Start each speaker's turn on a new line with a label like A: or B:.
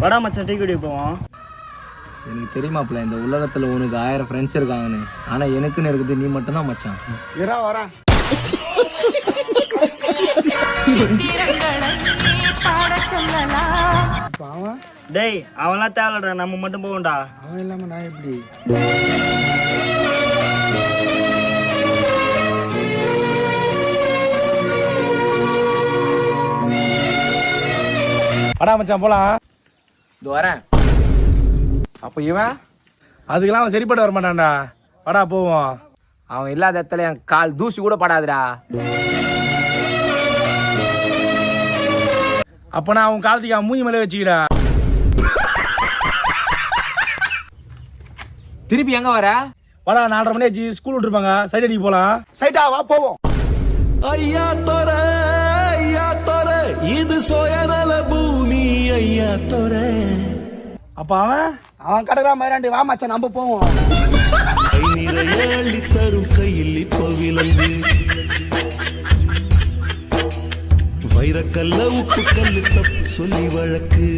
A: வடா மச்சான் டீ குடி போவோம்.
B: எனக்கு தெரியுமாப்ல இந்த உலகத்துல உனக்கு 1000 ஃப்ரெண்ட்ஸ் இருக்காங்கன்னு. ஆனா எனக்குன்னு இருக்குது நீ மட்டும் தான் மச்சான்.
C: இரா வரா.
A: டேய் அவன்லாம் தேவலடா, நம்ம மட்டும் போவோம்டா.
C: அவன் இல்லாம நான் எப்படி?
D: அடா மச்சான் போலாம்.
B: இது வரேன்.
D: அப்ப இவன் அதுக்கெல்லாம் அவன் சரிப்பட்டு வர மாட்டான்டா. வாடா போவோம்.
B: அவன் இல்லாத இடத்துல என் கால் தூசி கூட படாதுடா.
D: அப்ப நான் அவன் காலத்துக்கு அவன் மூஞ்சி மேலே வச்சுக்கிறா.
B: திருப்பி எங்க வர?
D: வாடா 4:30 மணி ஆச்சு, ஸ்கூல் விட்டுருப்பாங்க, சைட் அடிக்க போலாம்.
C: சைட்டா வா போவோம்.
E: ஐயா தோர இது சோயநல பூமி ஐயா தோர.
D: அப்ப அவன்
C: கடலா மயிராண்டி வா மச்சான் நம்ம போவோம்.
E: நிறைய தரும் கையில் இப்போ விலங்கு வைரக்கல்ல உப்பு கல்லு தப்பு சொல்லி வழக்கு.